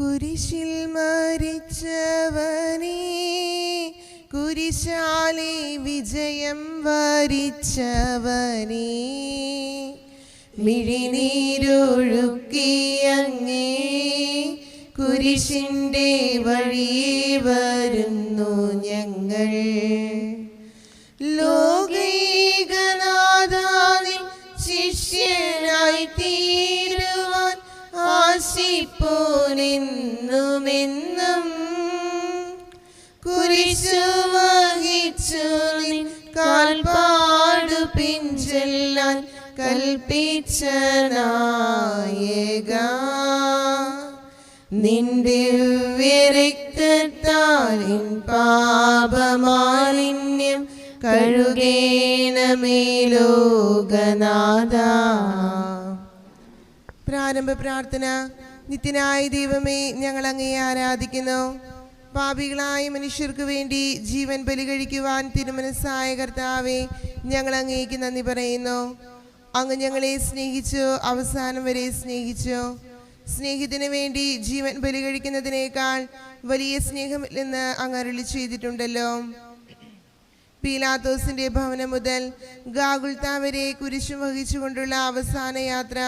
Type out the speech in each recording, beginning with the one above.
കുരിശിൽ മരിച്ചവനേ, കുരിശാലെ വിജയം വരിച്ചവനേ, മിഴിനീരൊഴുക്കിയങ്ങേ കുരിശിൻ്റെ വഴിയേ വരുന്നു ഞങ്ങൾ. ലോകൈകനാഥാനിൻ ശിഷ്യനായി തീരുവാൻ ആശിപ്പോനെന്നുമെന്നും, കുരിശു വഹിച്ചു നിൻ കാൽപ്പാടു പിൻചെല്ലാൻ കൽപ്പിച്ച നായക, നിന്റെ രക്തത്താൽ പാപമാലിന്യം കഴുകേണമേ ലോകനാഥ. പ്രാരംഭ പ്രാർത്ഥന. നിത്യനായ ദൈവമേ, ഞങ്ങൾ അങ്ങയെ ആരാധിക്കുന്നു. പാപികളായ മനുഷ്യർക്ക് വേണ്ടി ജീവൻ ബലി കഴിക്കുവാൻ തിരുമനസ്സായ കർത്താവേ, ഞങ്ങൾ അങ്ങേക്ക് നന്ദി പറയുന്നു. അങ്ങ് ഞങ്ങളെ സ്നേഹിച്ചു, അവസാനം വരെ സ്നേഹിച്ചു. സ്നേഹത്തിന് വേണ്ടി ജീവൻ ബലി കഴിക്കുന്നതിനേക്കാൾ വലിയ സ്നേഹമില്ലെന്ന് അങ്ങ് അരുളി ചെയ്തിട്ടുണ്ടല്ലോ. പീലാത്തോസിന്റെ ഭവനം മുതൽ ഗാഗുൽത്താ വരെ കുരിശു വഹിച്ചുകൊണ്ടുള്ള അവസാന യാത്ര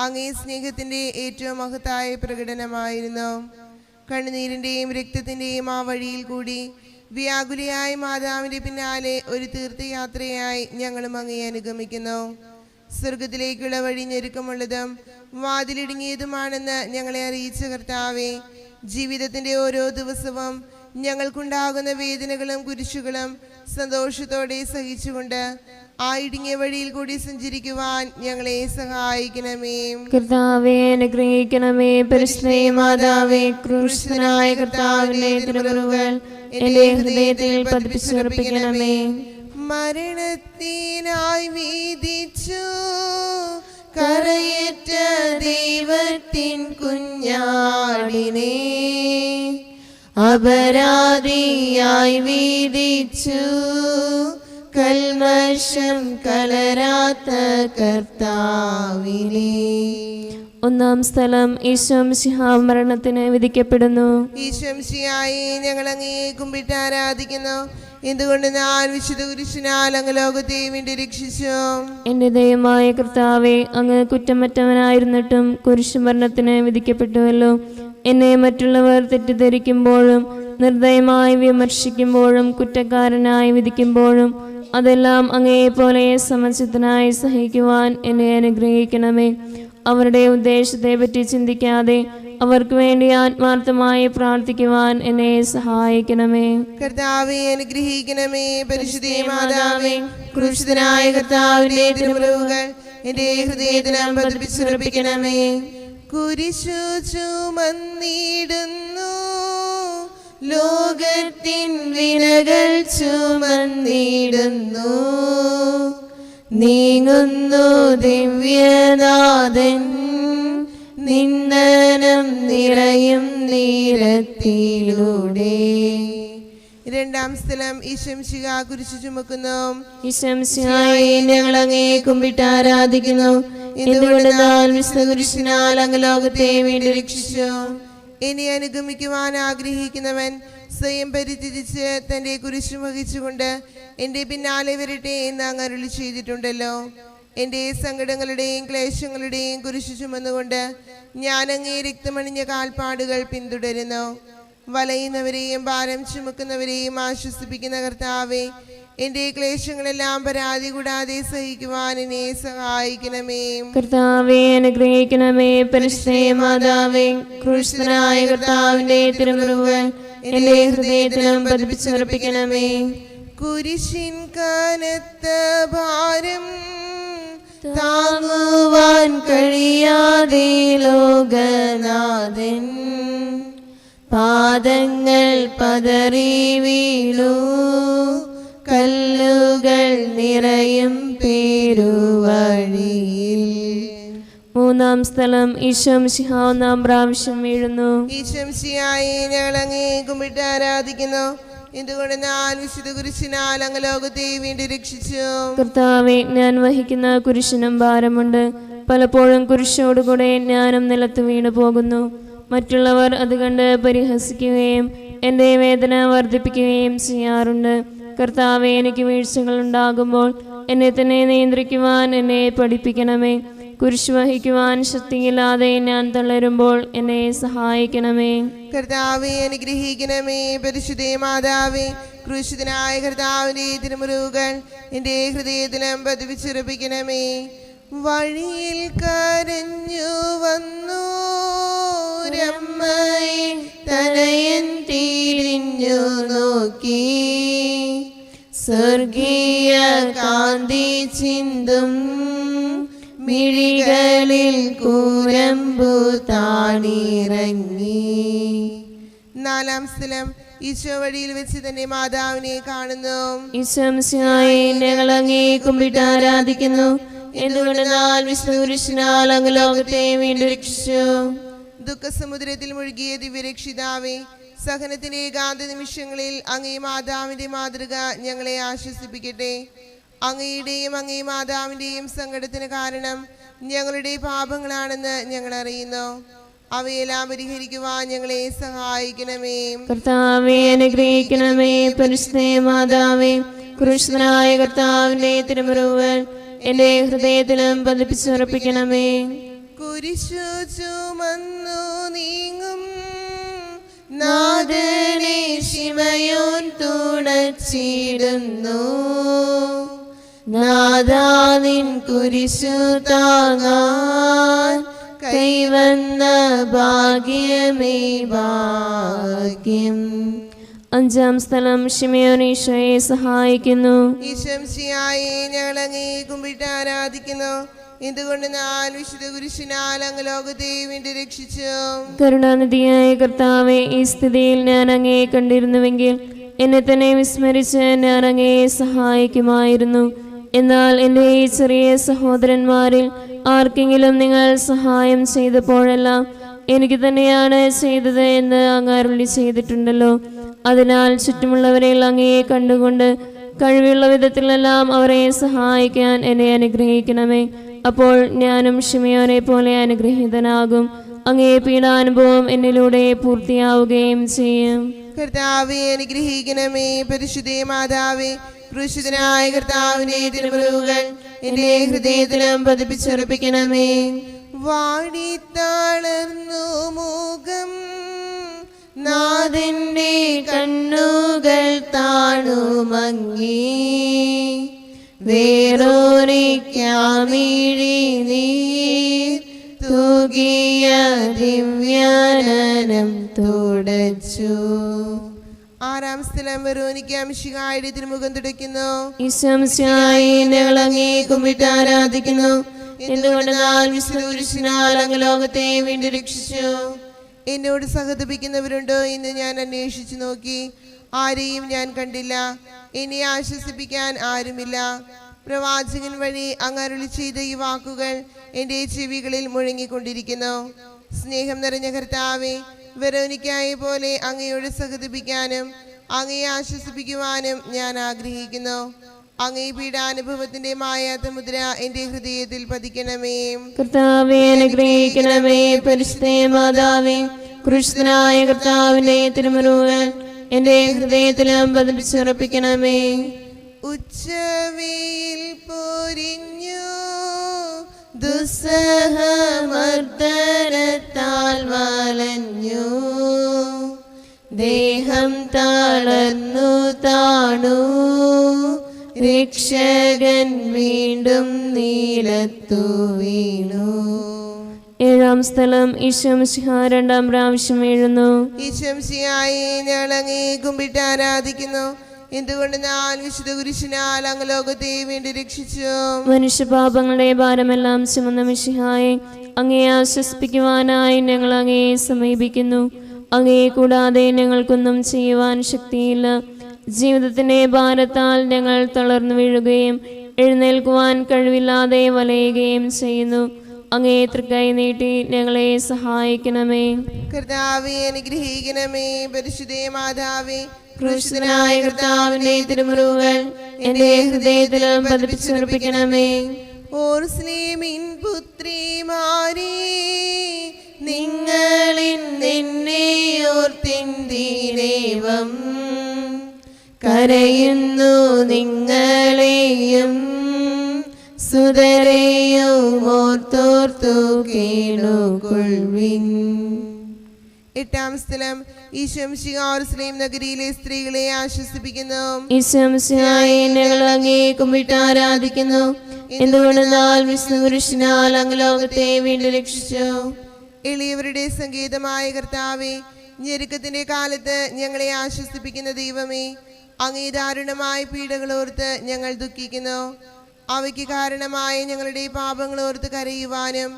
അങ്ങേ സ്നേഹത്തിന്റെ ഏറ്റവും മഹത്തായ പ്രകടനമായിരുന്നു. കണ്ണുനീരിന്റെയും രക്തത്തിന്റെയും ആ വഴിയിൽ കൂടി വ്യാകുലയായ മാതാവിന്റെ പിന്നാലെ ഒരു തീർത്ഥയാത്രയായി ഞങ്ങളും അങ്ങയെ അനുഗമിക്കുന്നു. സ്വർഗത്തിലേക്കുള്ള വഴി ഞെരുക്കമുള്ളതും വാതിലിടുങ്ങിയതുമാണെന്ന് ഞങ്ങളെ അറിയിച്ച കർത്താവേ, ജീവിതത്തിന്റെ ഓരോ ദിവസവും ഞങ്ങൾക്കുണ്ടാകുന്ന വേദനകളും കുരിശുകളും സന്തോഷത്തോടെ സഹിച്ചുകൊണ്ട് ആ ഇടുങ്ങിയ വഴിയിൽ കൂടി സഞ്ചരിക്കുവാൻ ഞങ്ങളെ സഹായിക്കണമേ. കർത്താവേ, അനുഗ്രഹിക്കണമേ. പരിശുദ്ധ മാതാവേ, ക്രൂശിതനായ കർത്താവിന്റെ തിരുമുറിവുകൾ എന്റെ ഹൃദയത്തിൽ പതിപ്പിച്ചുറപ്പിക്കണമേ. മരണത്തിനായി വീതിച്ചു കരയേറ്റ ദൈവത്തിൻ കുഞ്ഞാടിനെ, അപരാധിയായി വീതിച്ചു കൽമഷം കലരാത്ത കർത്താവിനെ. ഒന്നാം സ്ഥലം. ഈശോ മിശിഹാ മരണത്തിന് വിധിക്കപ്പെടുന്നു. ഈശോ മിശിഹായെ ഞങ്ങൾ അങ്ങയെ കുമ്പിട്ട് ആരാധിക്കുന്നു. എന്തുകൊണ്ട് ഞാൻ വിശുദ്ധ കുരിശിനാൽ അങ്ങ് ലോകത്തെ വേണ്ടി രക്ഷിച്ചു. എന്റെ ദൈവമായ കർത്താവേ, അങ്ങ് കുറ്റമറ്റവനായിരുന്നിട്ടും കുരിശുമരണത്തിന് വിധിക്കപ്പെട്ടുവല്ലോ. എന്നെ മറ്റുള്ളവർ തെറ്റിദ്ധരിക്കുമ്പോഴും നിർദയമായി വിമർശിക്കുമ്പോഴും കുറ്റക്കാരനായി വിധിക്കുമ്പോഴും അതെല്ലാം അങ്ങയെപ്പോലെ സമചിത്തനായി സഹിക്കുവാൻ എന്നെ അനുഗ്രഹിക്കണമേ. അവരുടെ ഉദ്ദേശത്തെ പറ്റി ചിന്തിക്കാതെ അവർക്ക് വേണ്ടി ആത്മാർത്ഥമായി പ്രാർത്ഥിക്കുവാൻ എന്നെ സഹായിക്കണമേ. കർത്താവേ, അനുഗ്രഹിക്കണമേ. പരിശുദ്ധ മാതാവേ, ക്രൂശിതനായ കർത്താവിന്റെ തിരുമുറിവുകൾ എന്റെ ഹൃദയത്തിലും പതിപ്പിച്ചുറപ്പിക്കണമേ. കുരിശു ചുമന്നിടുന്നു, ലോകത്തിൻ വിനകൾ ചുമന്നിടുന്നു, നീങ്ങുന്നു ദിവ്യനാഥൻ നിന്ദനം നിറയും നീരത്തിലൂടെ. രണ്ടാം സ്ഥലം. ഈശോ മിശിഹാ കുരിശു ചുമക്കുന്നു. ഈശോ മിശിഹായെ ഞങ്ങൾ അങ്ങയെ കുമ്പിട്ട് ആരാധിക്കുന്നു. എന്തുകൊണ്ടെന്നാൽ വിശുദ്ധ കുരിശിനാൽ അങ്ങ് ലോകത്തെ വേണ്ടി രക്ഷിച്ചു. എന്നെ അനുഗമിക്കുവാൻ ആഗ്രഹിക്കുന്നവൻ സ്വയം പരിത്യജിച്ച് തന്റെ കുരിശു വഹിച്ചുകൊണ്ട് എന്റെ പിന്നാലെ വരട്ടെ എന്ന് അങ്ങ് അരുളി ചെയ്തിട്ടുണ്ടല്ലോ. എൻ്റെ സങ്കടങ്ങളുടെയും ക്ലേശങ്ങളുടെയും കുരിശു ചുമന്നുകൊണ്ട് ഞാൻ അങ്ങേ രക്തമണിഞ്ഞ കാൽപ്പാടുകൾ പിന്തുടരുന്നു. വലയുന്നവരെയും ഭാരം ചുമക്കുന്നവരെയും ആശ്വസിപ്പിക്കുന്ന കർത്താവേ, എൻ്റെ ക്ലേശങ്ങളെല്ലാം പരാതി കൂടാതെ സഹിക്കുവാൻ എന്നെ സഹായിക്കണമേ. കർത്താവേ, അനുഗ്രഹിക്കണമേ. പരിശുദ്ധ മാതാവേ, ക്രൂശിതനായ കർത്താവിന്റെ തിരുമുറിവുകൾ എന്റെ ഹൃദയത്തിലും പതിപ്പിച്ചുറപ്പിക്കണമേ. കുരിശിൻ കനത്ത ഭാരം താങ്ങുവാൻ കഴിയാതെ ലോകനാഥൻ പാദങ്ങൾ പതറി വീണു, കല്ലുകൾ നിറയും പേരുവഴിയിൽ. മൂന്നാം സ്ഥലം. ഈശോ മിശിഹാ ഒന്നാം പ്രാവശ്യം വീഴുന്നു. ഈശോ മിശിഹായെ ഞങ്ങൾ അങ്ങയെ കുമ്പിട്ട് ആരാധിക്കുന്നു. എന്തുകൊണ്ട് ഞാൻ വിശുദ്ധ കുരിശിനാൽ അങ്ങ് ലോകത്തെ വേണ്ടി രക്ഷിച്ചു. കർത്താവേ, ഞാൻ വഹിക്കുന്ന കുരിശിനും ഭാരമുണ്ട്. പലപ്പോഴും കുരിശോടുകൂടെ ഞാനും നിലത്ത് വീണു പോകുന്നു. മറ്റുള്ളവർ അത് കണ്ട് പരിഹസിക്കുകയും എൻ്റെ വേദന വർദ്ധിപ്പിക്കുകയും ചെയ്യാറുണ്ട്. കർത്താവെ, എനിക്ക് വീഴ്ചകൾ ഉണ്ടാകുമ്പോൾ എന്നെ തന്നെ നിയന്ത്രിക്കുവാൻ എന്നെ പഠിപ്പിക്കണമേ. കുരിശ് വഹിക്കുവാൻ ശക്തിയില്ലാതെ ഞാൻ തളരുമ്പോൾ എന്നെ സഹായിക്കണമേ. കർത്താവെ, അനുഗ്രഹിക്കണമേ. പരിശുദ്ധ മാതാവേ, ക്രൂശിതനായ കർത്താവിന്റെ തിരുമുറിവുകൾ എൻ്റെ ഹൃദയത്തിലും പതിപ്പിച്ചുറപ്പിക്കണമേ. വഴിയിൽ കരഞ്ഞു വന്നു രമ്മയെ തനയൻ തിരിഞ്ഞു നോക്കി, സ്വർഗീയ കാന്തി ചിന്തും മിഴികളിൽ കൂരമ്പു താണിറങ്ങി. നാലാം സ്ഥലം, ഈശോ വഴിയിൽ വെച്ച് തന്നെ മാതാവിനെ കാണുന്നു. ഈശോമിശിഹായെ, ഞങ്ങൾ അങ്ങേ കുമ്പിട്ട് ആരാധിക്കുന്നു. എന്തുകൊണ്ടെന്നാൽ വിഷ്ണുകുരിശിനാൽ അങ്ങ് ലോകത്തെ വീണ്ടും രക്ഷിച്ചു. ദുഃഖസമുദ്രത്തിൽ മുഴുകിയ ദിവ്യരക്ഷിതാവേ, സഹനത്തിന്റെ ഏകാന്ത നിമിഷങ്ങളിൽ അങ്ങേ മാതാവിന്റെ മാതൃക ഞങ്ങളെ ആശ്വസിപ്പിക്കട്ടെ. അങ്ങയുടെയും അങ്ങേ മാതാവിന്റെയും സങ്കടത്തിന് കാരണം ഞങ്ങളുടെ പാപങ്ങളാണെന്ന് ഞങ്ങൾ അറിയുന്നു. അവയെല്ലാം പരിഹരിക്കുവാൻ ഞങ്ങളെ സഹായിക്കണമേ. കർത്താവെ, അനുഗ്രഹിക്കണമേ. പരിശുദ്ധ മാതാവേ, ക്രൂശിതനായ കർത്താവിന്റെ തിരുമുറിവുകൾ എന്റെ ഹൃദയത്തിലും പതിപ്പിച്ചുറപ്പിക്കണമേ. കുരിശു ചുമന്നു നീങ്ങും നാഥനെ ശിമയോൻ തുണച്ചിടുന്നു. നാഥാ, നിൻ കുരിശു താങ്ങാൻ കൈവന്ന ഭാഗ്യമേ ഭാഗ്യം. അഞ്ചാം സ്ഥലം, ശിമയോൻ ഈശോയെ സഹായിക്കുന്നു. ഈശംസിയായി ഞങ്ങൾ അങ്ങേ കുമ്പിട്ട് ആരാധിക്കുന്നു. എന്തുകൊണ്ട് ഞാൻ വിശുദ്ധ കുരിശിനാൽ അങ്ങ് ലോകത്തെ വീണ്ടും രക്ഷിച്ചു. കരുണാനിധിയായ കർത്താവെ, ഈ സ്ഥിതിയിൽ ഞാൻ അങ്ങയെ കണ്ടിരുന്നുവെങ്കിൽ എന്നെ തന്നെ വിസ്മരിച്ച് ഞാൻ അങ്ങയെ സഹായിക്കുമായിരുന്നു. എന്നാൽ എൻ്റെ ഈ ചെറിയ സഹോദരന്മാരിൽ ആർക്കെങ്കിലും നിങ്ങൾ സഹായം ചെയ്തപ്പോഴെല്ലാം എനിക്ക് തന്നെയാണ് ചെയ്തത് എന്ന് അങ്ങ് അരുളി ചെയ്തിട്ടുണ്ടല്ലോ. അതിനാൽ ചുറ്റുമുള്ളവരെ അങ്ങയെ കണ്ടുകൊണ്ട് കഴിവുള്ള വിധത്തിലെല്ലാം അവരെ സഹായിക്കാൻ എന്നെ അനുഗ്രഹിക്കണമേ. അപ്പോൾ ഞാനും ശിമയോനെ പോലെ അനുഗ്രഹീതനാകും. അങ്ങേ പീഡാനുഭവം എന്നിലൂടെ പൂർത്തിയാവുകയും ചെയ്യും. കർത്താവെ, അനുഗ്രഹിക്കണമേ. പരിശുദ്ധ മാതാവേ, ക്രൂശിതനായ കർത്താവിന്റെ തിരുമുറിവുകൾ എന്റെ ഹൃദയത്തിലും പതിപ്പിച്ചുറപ്പിക്കണമേ. വാടിത്താളർന്നു മുഖം നാഥന്റെ കണ്ണുകൾ താണുമങ്ങി, വേറോരിക്കാമിഴി നീർ തൂകിയ ദിവ്യാനനം തുടച്ചു. ആറാം സ്ഥലം, വെറോനിക്ക മിശിഹായുടെ തിരുമുഖം തുടയ്ക്കുന്നു. ഈശോമിശിഹായെ, ഞങ്ങൾ അങ്ങേ കുമ്പിട്ട് ആരാധിക്കുന്നു. എന്തുകൊണ്ടെന്നാൽ വിഷ്ണുകുരിശിനാൽ അങ്ങ് ലോകത്തെ വീണ്ടും രക്ഷിച്ചു. എന്നോട് സഹതപിക്കുന്നവരുണ്ടോ എന്ന് ഞാൻ അന്വേഷിച്ചു നോക്കി, ആരെയും ഞാൻ കണ്ടില്ല. എന്നെ ആശ്വസിപ്പിക്കാൻ ആരുമില്ല. പ്രവാചകൻ വഴി അങ്ങ് അരുളി ചെയ്ത ഈ വാക്കുകൾ എൻ്റെ ചെവികളിൽ മുഴങ്ങിക്കൊണ്ടിരിക്കുന്നു. സ്നേഹം നിറഞ്ഞ കർത്താവേ, വെറോനിക്കായെ പോലെ അങ്ങയോട് സഹതപിക്കാനും അങ്ങയെ ആശ്വസിപ്പിക്കുവാനും ഞാൻ ആഗ്രഹിക്കുന്നു. അങ്ങേ പീഡാനുഭവത്തിന്റെ മായാത്ത മുദ്ര എൻ്റെ ഹൃദയത്തിൽ പതിക്കണമേ. കർത്താവെ, അനുഗ്രഹിക്കണമേ. പരിശുദ്ധ മാതാവേ, ക്രൂശിതനായ കർത്താവിന്റെ തിരുമുറിവുകൾ എൻ്റെ ഹൃദയത്തിലും പതിപ്പിച്ചുറപ്പിക്കണമേ. ഉച്ചവെയിൽ പൊരിഞ്ഞു ദുസ്സഹമർദ്ദനത്താൽ വലഞ്ഞു, ദേഹം തളർന്നു താണു, രക്ഷകൻ വീണ്ടും നീലത്തു വീണു. ഏഴാം സ്ഥലം, ഈശോമിശിഹാ രണ്ടാം പ്രാവശ്യം വീഴുന്നു. ഈശോമിശിഹായെ, ഞങ്ങൾ അങ്ങേ കുമ്പിട്ട് ആരാധിക്കുന്നു. എന്തുകൊണ്ട് ഞാൻ വിശുദ്ധ കുരിശിനാൽ അങ്ങ് ലോകത്തെ വീണ്ടും രക്ഷിച്ചു. മനുഷ്യപാപങ്ങളുടെ ഭാരമെല്ലാം ചുമന്ന മിശിഹായെ, അങ്ങയെ ആശ്വസിപ്പിക്കുവാനായി ഞങ്ങൾ അങ്ങയെ സമീപിക്കുന്നു. അങ്ങയെ കൂടാതെ ഞങ്ങൾക്കൊന്നും ചെയ്യുവാൻ ശക്തിയില്ല. ജീവിതത്തിന്റെ ഭാരത്താൽ ഞങ്ങൾ തളർന്നു വീഴുകയും എഴുന്നേൽക്കുവാൻ കഴിവില്ലാതെ വലയുകയും ചെയ്യുന്നു. അങ്ങേ തൃക്കൈ നീട്ടി ഞങ്ങളെ സഹായിക്കണമേ. കർത്താവെ, അനുഗ്രഹിക്കണമേ. പരിശുദ്ധ മാതാവേ, ക്രൂശിതനായ കർത്താവിന്റെ തിരുമുറിവുകൾ എന്റെ ഹൃദയത്തിലും പതിപ്പിച്ചുറപ്പിക്കണമേ. ഓർസ്ലേമിൻ പുത്രിമാരേ, നിങ്ങളിൽ നിന്നെയോർത്തിന്തിരേവം കരയുന്നു നിങ്ങളെയും സുതരെയും ഓർത്തോർത്തു കേളുകൊള്ളുവിൻ. എട്ടാം സ്ഥലം ഈശോ മിശിഹാ നഗരിയിലെ സ്ത്രീകളെ ആശ്വസിപ്പിക്കുന്നു. ഈശോ മിശിഹായെ ഞങ്ങൾ അങ്ങേ കുമ്പിട്ട് ആരാധിക്കുന്നു. എന്തുകൊണ്ടെന്നാൽ വിഷ്ണുപുരുഷനാൽ അങ്ങ് ലോകത്തെ വീണ്ടും രക്ഷിച്ചു. എളിയവരുടെ സങ്കേതമായ കർത്താവേ, ഞെരുക്കത്തിന്റെ കാലത്ത് ഞങ്ങളെ ആശ്വസിപ്പിക്കുന്ന ദൈവമേ, അങ്ങേ ദാരുണമായ പീഡകളോർത്ത് ഞങ്ങൾ ദുഃഖിക്കുന്നു. അവയ്ക്ക് കാരണമായ ഞങ്ങളുടെ പാപങ്ങളോർത്ത് കരയുവാനും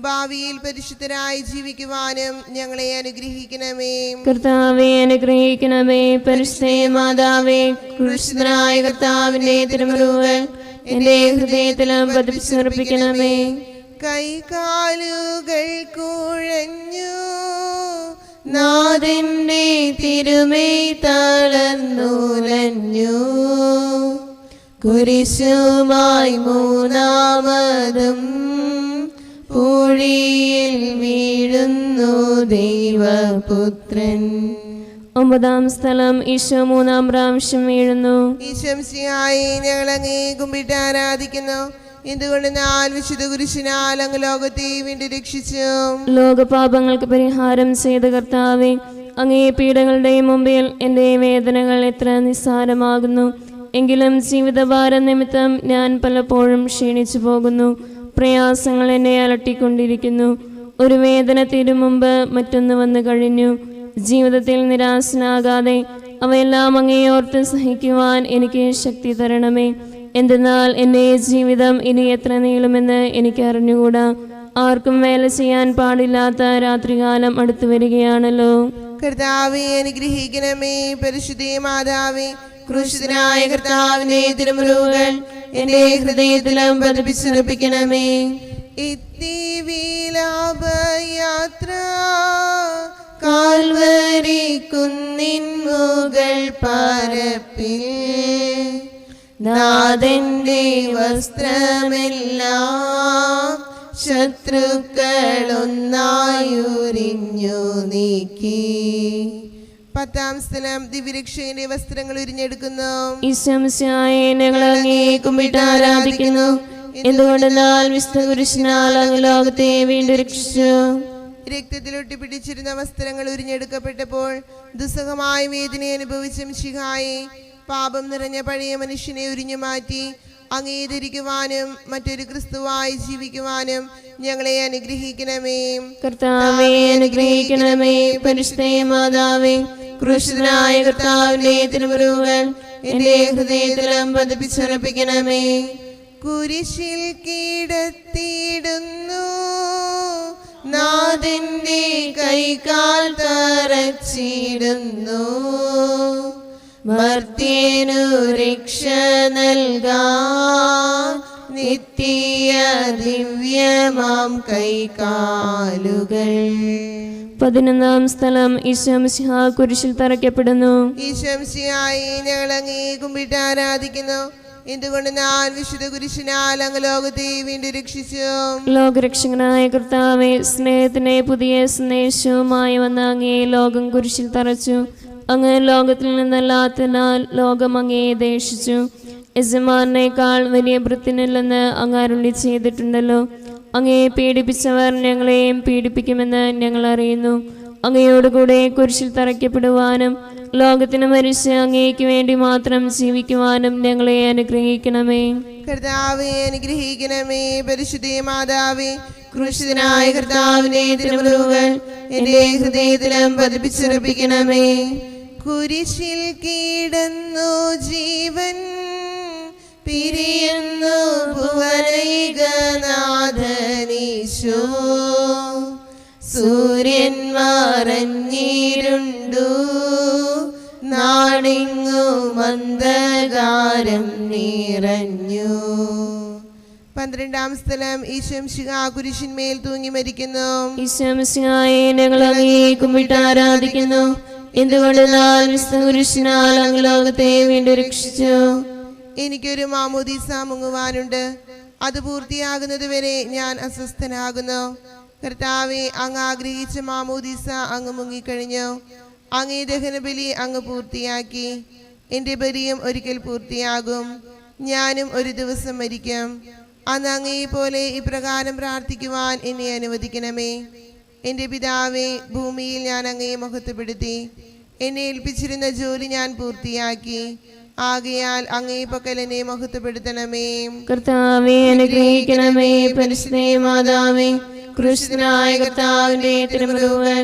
ഭാവിയിൽ പരിശുദ്ധരായി ജീവിക്കുവാനും ഞങ്ങളെ അനുഗ്രഹിക്കണമേ. കർത്താവെ അനുഗ്രഹിക്കണമേ. പരിശുദ്ധ മാതാവേ, കൃഷ്ണനായ കർത്താവിന്റെ തിരുമുറിവുകൾ എന്റെ ഹൃദയത്തിലും പതിപ്പിച്ചുറപ്പിക്കണമേ. കൈകാലുകൾ കുഴഞ്ഞു നാഥന്റെ തിരുമൈ തളർന്നുലഞ്ഞു. കുരിശുമായി മൂന്നാമതും പൂഴിയിൽ വീഴുന്നു ദൈവപുത്രൻ. ഒമ്പതാം സ്ഥലം ഈശോ മൂന്നാം പ്രാവശ്യം വീഴുന്നു. ഈശോ മിശിഹായെ ഞങ്ങൾ അങ്ങേ കുമ്പിട്ട് ആരാധിക്കുന്നു. എന്തുകൊണ്ടെന്നാൽ വിശുദ്ധ കുരിശിനാൽ അങ്ങ് ലോകത്തെ വീണ്ടും രക്ഷിച്ചു. ലോകപാപങ്ങൾക്ക് പരിഹാരം ചെയ്ത കർത്താവേ, അങ്ങേ പീഡകളുടെ മുമ്പിൽ എൻ്റെ വേദനകൾ എത്ര നിസ്സാരമാകുന്നു. എങ്കിലും ജീവിതഭാരം നിമിത്തം ഞാൻ പലപ്പോഴും ക്ഷീണിച്ചു പോകുന്നു. പ്രയാസങ്ങൾ എന്നെ അലട്ടിക്കൊണ്ടിരിക്കുന്നു. ഒരു വേദന തീരും മുമ്പ് മറ്റൊന്ന് വന്നു കഴിഞ്ഞു. ജീവിതത്തിൽ നിരാശനാകാതെ അവയെല്ലാം അങ്ങേയോർത്ത് സഹിക്കുവാൻ എനിക്ക് ശക്തി തരണമേ. എന്തെന്നാൽ എൻ്റെ ജീവിതം ഇനി എത്ര നീളുമെന്ന് എനിക്ക് അറിഞ്ഞുകൂടാ. ആർക്കും വേല ചെയ്യാൻ പാടില്ലാത്ത രാത്രികാലം അടുത്തു വരികയാണല്ലോ. കർത്താവേ അനുഗ്രഹിക്കണമേ. പരിശുദ്ധ മാതാവേ, ക്രൂശിതനായ കർത്താവിന്റെ തിരുമുറിവുകൾ എന്റെ ഹൃദയത്തിലും പതിപ്പിച്ചുറപ്പിക്കണമേ. വിലാപയാത്ര കാൽവരി കുന്നിൻ മുകൾ പരപ്പിൽ നാഥന്റെ വസ്ത്രമെല്ലാം ശത്രുക്കളൊന്നായുരിഞ്ഞു നീക്കി. പത്താം സ്ഥലം ദിവ്യരക്ഷകന്റെ വസ്ത്രങ്ങൾ ഉരിഞ്ഞെടുക്കുന്നു. ഈശോ മിശിഹായെ ഞങ്ങൾ അങ്ങേ കുമ്പിട്ട് ആരാധിക്കുന്നു. എന്തുകൊണ്ടെന്നാൽ വിശുദ്ധ കുരിശിനാൽ അങ്ങ് ലോകത്തെ വീണ്ടും രക്ഷിച്ചു. രക്തത്തിൽ ഒട്ടിപ്പിടിച്ചിരുന്ന വസ്ത്രങ്ങൾ ഉരിഞ്ഞെടുക്കപ്പെട്ടപ്പോൾ ദുസ്സഹമായ വേദന അനുഭവിച്ച മിശിഹായെ, പാപം നിറഞ്ഞ പഴയ മനുഷ്യനെ ഉരിഞ്ഞു മാറ്റി അംഗീകരിക്കുവാനും മറ്റൊരു ക്രിസ്തുവായി ജീവിക്കുവാനും ഞങ്ങളെ അനുഗ്രഹിക്കണമേ. കർത്താവേ അനുഗ്രഹിക്കണമേ. പരിശുദ്ധ മാതാവേ, ക്രൂശിതനായ കർത്താവിന്റെ തിരുമുറിവുകൾ എന്റെ ഹൃദയത്തിലും പതിപ്പിച്ചുറപ്പിക്കണമേ. കുരിശിൽ കിടത്തിയിടുന്നു നാഥന്റെ കൈകാൽ തറച്ചിടുന്നു. മർത്യനു രക്ഷ നൽകാൻ നിത്യ ദിവ്യമാം കൈകാലുകൾ. 11-ാം സ്ഥലം ഈശോ മിശിഹാ കുരിശിൽ തറയ്ക്കപ്പെടുന്നു. ഈശോ മിശിഹായെ ഞങ്ങൾ അങ്ങേ കുമ്പിട്ട് ആരാധിക്കുന്നു. എന്തുകൊണ്ടെന്നാൽ വിശുദ്ധ കുരിശിനാൽ അങ്ങ് ലോകത്തെ വീണ്ടും രക്ഷിച്ചു. ലോകരക്ഷകനായ കർത്താവേ, സ്നേഹത്തിന്റെ പുതിയ സന്ദേശവുമായി വന്ന അങ്ങേ ലോകം കുരിശിൽ തറച്ചു. അങ്ങ് ലോകത്തിൽ നിന്നല്ലാത്തതിനാൽ ലോകം അങ്ങയെ ദേഷിച്ചു. യജമാനേക്കാൾ വലിയ ഭൃത്യനില്ലെന്ന് അങ്ങ് അരുളി ചെയ്തിട്ടുണ്ടല്ലോ. അങ്ങയെ പീഡിപ്പിച്ചവർ ഞങ്ങളെയും പീഡിപ്പിക്കുമെന്ന് ഞങ്ങൾ അറിയുന്നു. അങ്ങയോടുകൂടെ കുരിശിൽ തറയ്ക്കപ്പെടുവാനും ലോകത്തിന് മരിച്ച് അങ്ങേക്ക് വേണ്ടി മാത്രം ജീവിക്കുവാനും ഞങ്ങളെ അനുഗ്രഹിക്കണമേ. കർത്താവേ അനുഗ്രഹിക്കണമേ. പരിശുദ്ധ മാതാവേ, ക്രൂശിതനായ കർത്താവിന്റെ തിരുമുറിവുകൾ എന്റെ ഹൃദയത്തിലും പതിപ്പിച്ചുറപ്പിക്കണമേ. കുരിശിൽ കിടന്നു ജീവൻ പിരിയുന്നു ഭുവനൈകനാഥനീശോ. സൂര്യൻ മറഞ്ഞിരുണ്ടു നാടിങ്ങു മന്ദകാരം നിറഞ്ഞു. 12-ാം സ്ഥലം ഈശോ മിശിഹാ കുരിശിന്മേൽ തൂങ്ങി മരിക്കുന്നു. ഈശോ മിശിഹായെ ഞങ്ങൾ അങ്ങേ കുമ്പിട്ട് ആരാധിക്കുന്നു. എന്തുകൊണ്ടെന്നാൽ വിശുദ്ധ കുരിശിനാൽ അങ്ങ് ലോകത്തെ വീണ്ടും രക്ഷിച്ചു. എനിക്കൊരു മാമോദീസ മുങ്ങുവാനുണ്ട്. അത് പൂർത്തിയാകുന്നത് വരെ ഞാൻ അസ്വസ്ഥനാകുന്നു. കർത്താവെ, അങ്ങ് ആഗ്രഹിച്ച മാമോദീസ അങ്ങ് മുങ്ങിക്കഴിഞ്ഞു. അങ്ങേ ദഹനബലി അങ്ങ് പൂർത്തിയാക്കി. എൻ്റെ ബലിയും ഒരിക്കൽ പൂർത്തിയാകും. ഞാനും ഒരു ദിവസം മരിക്കും. അന്ന് അങ്ങയെ പോലെ ഇപ്രകാരം പ്രാർത്ഥിക്കുവാൻ എന്നെ അനുവദിക്കണമേ. എൻ്റെ പിതാവേ, ഭൂമിയിൽ ഞാൻ അങ്ങയെ മഹത്വപ്പെടുത്തി. എന്നെ ഏൽപ്പിച്ചിരുന്ന ജോലി ഞാൻ പൂർത്തിയാക്കി. ആകയാൽ അങ്ങേ പക്കൽ എന്നെ മഹത്വപ്പെടുത്തണമേ. കർത്താവേ, അനുഗ്രഹിക്കണമേ. പരിശുദ്ധ മാതാവേ, ക്രൂശിതനായ കർത്താവിന്റെ തിരുമുറിവുകൾ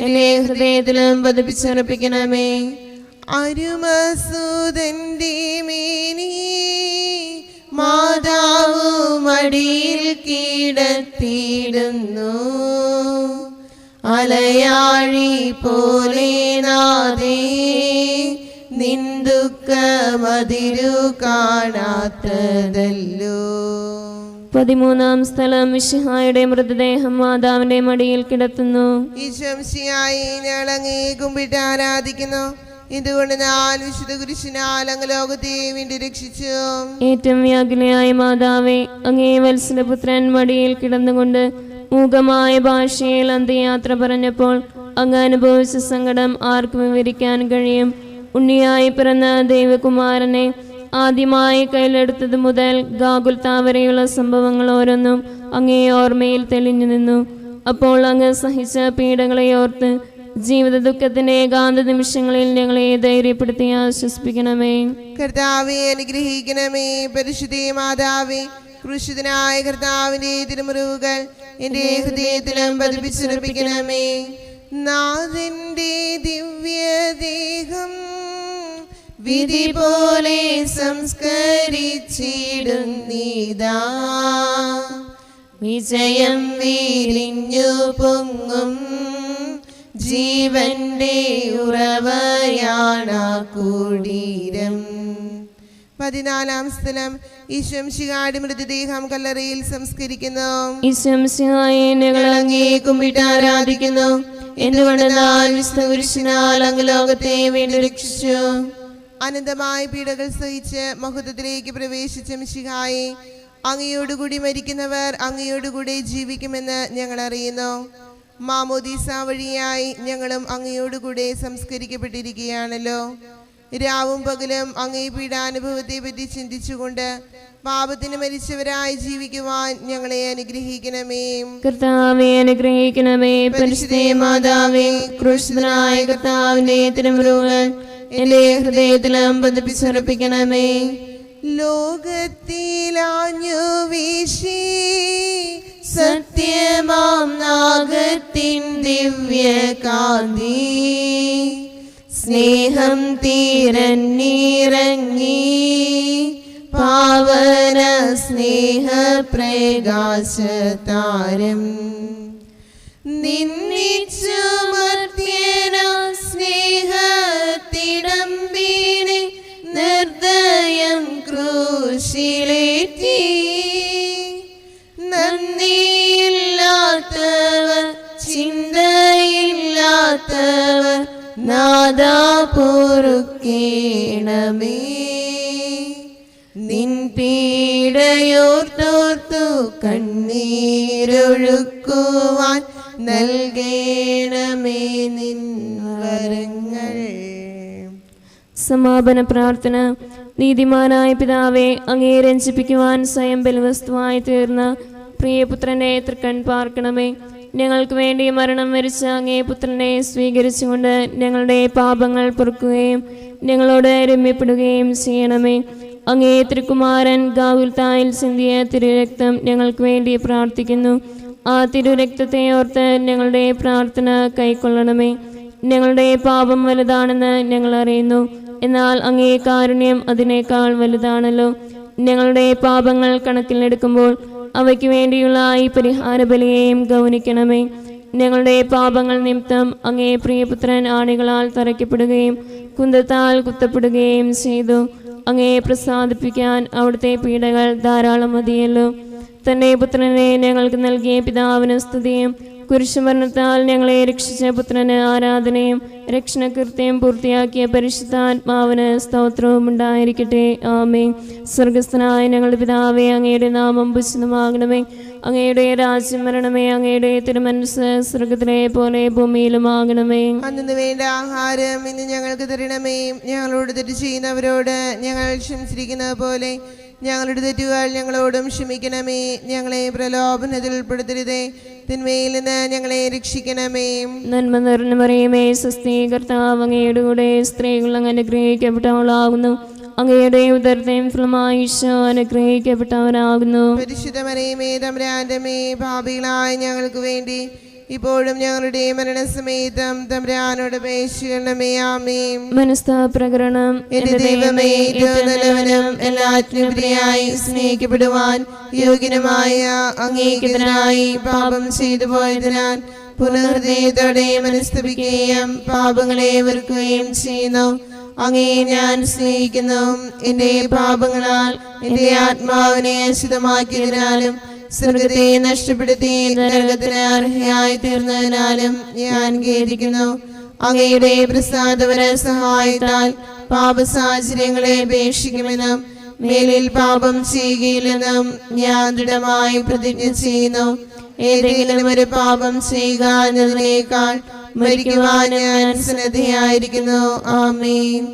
എന്നെ ഹൃദയത്തിലും പതിപ്പിച്ചുറപ്പിക്കണമേ. അരുമസൂതന്റെ മേനി മാതാവ് മടിയിൽ കിടത്തിയിടുന്നു. അലയാഴി പോലെ നാദേ, നിന്ദുഃഖമതിരു കാണാത്തതല്ലോ. 13-ാം സ്ഥലം, മിശിഹായുടെ മൃതദേഹം മാതാവിന്റെ മടിയിൽ കിടത്തുന്നു. ഈശോമിശിഹായെ, ഞങ്ങൾ അങ്ങയെ കുമ്പിട്ട് ആരാധിക്കുന്നു. ഇതുകൊണ്ട് ഞാൻ വിശുദ്ധ കുരിശിനാൽ അങ്ങ് ലോകത്തെ വേണ്ടി രക്ഷിച്ചു. ഏറ്റവും വ്യാകുലയായ മാതാവേ, അങ്ങേ വത്സലപുത്രൻ മടിയിൽ കിടന്നുകൊണ്ട് മൂകമായ ഭാഷയിൽ അന്ത്യയാത്ര പറഞ്ഞപ്പോൾ അങ്ങ് അനുഭവിച്ച സങ്കടം ആർക്കും വിവരിക്കാൻ കഴിയും? ഉണ്ണിയായി പിറന്ന ദൈവകുമാരനെ ആദ്യമായി കയ്യിലെടുത്തത് മുതൽ ഗാഗുൽത്താ വരെയുള്ള സംഭവങ്ങൾ ഓരോന്നും അങ്ങേ ഓർമ്മയിൽ തെളിഞ്ഞു നിന്നു. അപ്പോൾ അങ്ങ് സഹിച്ച പീഡകളെ ഓർത്ത് ജീവിത ദുഃഖത്തിന്റെ ഏകാന്ത നിമിഷങ്ങളിൽ ഞങ്ങളെ ധൈര്യപ്പെടുത്തി ആശ്വസിപ്പിക്കണമേ. കർത്താവെ, അനുഗ്രഹിക്കണമേ. പരിശുദ്ധ മാതാവേ, ക്രൂശിതനായ കർത്താവിന്റെ തിരുമുറിവുകൾ എന്റെ ഹൃദയത്തിലും പതിപ്പിച്ചുറപ്പിക്കണമേ. നാഥന്റെ ദിവ്യദേഹം വിധി പോലെ സംസ്കരിച്ചിടുന്നീതാ. വിജയം വിരിഞ്ഞു പൊങ്ങും ജീവന്റെ ഉറവയാണാ കുടീരം. 14-ാം സ്ഥലം, ഈശോമിശിഹായുടെ മൃതദേഹം കല്ലറയിൽ സംസ്കരിക്കുന്നു. ഈശോമിശിഹായെ, ഞങ്ങൾ അങ്ങയെ കുമ്പിട്ട് ആരാധിക്കുന്നു. എന്തുകൊണ്ടെന്നാൽ വിശുദ്ധ കുരിശിനാൽ അങ്ങ് ലോകത്തെ വീണ്ടും രക്ഷിച്ചു. അനന്തമായ പീഡകൾ സഹിച്ച് മഹത്വത്തിലേക്ക് പ്രവേശിച്ച മിശിഹായെ, അങ്ങയോടുകൂടി മരിക്കുന്നവർ അങ്ങയോടുകൂടി ജീവിക്കുമെന്ന് ഞങ്ങൾ അറിയുന്നു. മാമോദീസ വഴിയായി ഞങ്ങളും അങ്ങയോടുകൂടെ സംസ്കരിക്കപ്പെട്ടിരിക്കുകയാണല്ലോ. രാവും പകലും അങ്ങേ പീഡാനുഭവത്തെ പറ്റി ചിന്തിച്ചുകൊണ്ട് പാപത്തിന് മരിച്ചവരായി ജീവിക്കുവാൻ ഞങ്ങളെ അനുഗ്രഹിക്കണമേ. കർത്താവേ, അനുഗ്രഹിക്കണമേ. പരിശുദ്ധ മാതാവേ, ക്രൂശിതനായ കർത്താവിന്റെ തിരുമുറിവുകൾ എന്റെ ഹൃദയത്തിലും പതിപ്പിച്ചുറപ്പിക്കണമേ. ലോകത്തിലാഞ്ഞു വീശി സത്യമാം നാഗത്തിൻ ദിവ്യകാന്തി, സ്നേഹം തീരന്നിറങ്ങി പാവന സ്നേഹപ്രകാശതാരം. നിന്നിച്ചു മർത്യന സ്നേഹത്തിടമ്പീനെ നിർദ്ദയം ക്രൂശിലേറ്റി. നന്ദിയില്ലാത്തവർ, ചിന്തയില്ലാത്തവർ നാദാ പൊറുക്കേണമേ. നിൻ പീഡയോർത്തോർത്തു കണ്ണീരൊഴുക്കുവാൻ നൽകേണമേ നിൻ വരങ്ങൾ. സമാപന പ്രാർത്ഥന. നീതിമാനായ പിതാവേ, അങ്ങേ രഞ്ജിപ്പിക്കുവാൻ സ്വയം ബലിവസ്തുവായി തീർന്ന പ്രിയപുത്രനെ തൃക്കൺ പാർക്കണമേ. ഞങ്ങൾക്ക് വേണ്ടി മരണം വരിച്ച അങ്ങേ പുത്രനെ സ്വീകരിച്ചുകൊണ്ട് ഞങ്ങളുടെ പാപങ്ങൾ പൊറുക്കുകയും ഞങ്ങളോട് രമ്യപ്പെടുകയും ചെയ്യണമേ. അങ്ങേ തിരുക്കുമാരൻ ഗാഗുൽത്തായിൽ ചിന്തിയ തിരുരക്തം ഞങ്ങൾക്ക് വേണ്ടി പ്രാർത്ഥിക്കുന്നു. ആ തിരുരക്തത്തെ ഓർത്ത് ഞങ്ങളുടെ പ്രാർത്ഥന കൈക്കൊള്ളണമേ. ഞങ്ങളുടെ പാപം വലുതാണെന്ന് ഞങ്ങൾ അറിയുന്നു, എന്നാൽ അങ്ങേ കാരുണ്യം അതിനേക്കാൾ വലുതാണല്ലോ. ഞങ്ങളുടെ പാപങ്ങൾ കണക്കിലെടുക്കുമ്പോൾ അവയ്ക്ക് വേണ്ടിയുള്ള ഈ പരിഹാര ബലിയെയും ഗൗനിക്കണമേ. ഞങ്ങളുടെ പാപങ്ങൾ നിമിത്തം അങ്ങേ പ്രിയപുത്രൻ ആണികളാൽ തറയ്ക്കപ്പെടുകയും കുന്തത്താൽ കുത്തപ്പെടുകയും ചെയ്തു. അങ്ങയെ പ്രസാദിപ്പിക്കാൻ അവിടുത്തെ പീഡകൾ ധാരാളം മതിയല്ലോ. തന്റെ പുത്രനെ ഞങ്ങൾക്ക് നൽകിയ പിതാവിന് സ്തുതിയും കുരിശുമരണത്താൽ ഞങ്ങളെ രക്ഷിച്ച പുത്രന് ആരാധനയും രക്ഷണകൃത്യം പൂർത്തിയാക്കിയ പരിശുദ്ധാത്മാവിന് സ്തോത്രവും ഉണ്ടായിരിക്കട്ടെ. ആമേൻ. സ്വർഗസ്ഥനായ ഞങ്ങളുടെ പിതാവേ, അങ്ങയുടെ നാമം പൂജിതമാകണമേ. അങ്ങയുടെ രാജ്യം വരണമേ. അങ്ങയുടെ തിരുമനസ്സ് സ്വർഗ്ഗത്തിലെ പോലെ ഭൂമിയിലുമാകണമേ. അന്നു വേണ്ട ആഹാരം ഇന്ന് ഞങ്ങൾക്ക് തരണമേ. ഞങ്ങളോട് തെറ്റ് ചെയ്യുന്നവരോട് ഞങ്ങൾ ക്ഷമിച്ചിരിക്കുന്നത് പോലെ ഞങ്ങളുടെ തെറ്റുകൾ ഞങ്ങളോടും ക്ഷമിക്കണമേ. ഞങ്ങളെ പ്രലോഭനത്തിൽ ഉൾപ്പെടുത്തരുതേ, തിന്മയിൽ നിന്ന് ഞങ്ങളെ രക്ഷിക്കണമേ. നന്മ നിറഞ്ഞ മറിയമേ, സ്വസ്തി, കർത്താവ് അങ്ങയുടെ കൂടെ സ്ത്രീകൾ അങ്ങ് അനുഗ്രഹിക്കപ്പെട്ടവളാകുന്നു. അങ്ങയുടെ ഉദരത്തെയും ഫലമായി ഈശോ അനുഗ്രഹിക്കപ്പെട്ടവനാകുന്നു. പരിശുദ്ധ മറിയമേ, തമ്പുരാന്റെ അമ്മേ, പാപികളായ ഞങ്ങൾക്ക് വേണ്ടി ഇപ്പോഴും ഞങ്ങളുടെ മരണസമയത്തും തമ്പുരാനോട് അപേക്ഷിക്കണമേ. ആമേൻ. മനസ്താപ്രകരണം. എന്റെ ദൈവമേ, ഏറ്റവും നല്ലവനും എല്ലാറ്റിനുപരിയായി സ്നേഹിക്കപ്പെടുവാൻ യോഗ്യനുമായ അങ്ങേക്കെതിരായി പാപം ചെയ്തു പോയതിനാൽ പുനർഹൃദയത്തോടെ മനസ്തപിക്കുകയും പാപങ്ങളെ വെറുക്കുകയും ചെയ്യുന്നു. അങ്ങേ ഞാൻ സ്നേഹിക്കുന്നു. എന്റെ പാപങ്ങളാൽ എന്റെ ആത്മാവിനെ അശുദ്ധമാക്കിയതിനാലും സ്വർഗത്തെ നഷ്ടപ്പെടുത്തി നരകത്തിന് അർഹയായി തീർന്നതിനാലും ഞാൻ ഖേദിക്കുന്നു. അങ്ങയുടെ പ്രസാദപര സഹായത്താൽ പാപസാഹചര്യങ്ങളെ ഉപേക്ഷിക്കുമെന്നും മേലിൽ പാപം ചെയ്യുകയില്ലെന്നും ഞാൻ ദൃഢമായി പ്രതിജ്ഞ ചെയ്യുന്നു. ഏതെങ്കിലും ഒരു പാപം ചെയ്യുക എന്നതിനേക്കാൾ മരിക്കുവാൻ ഞാൻ സന്നദ്ധയായിരിക്കുന്നു. ആമേൻ.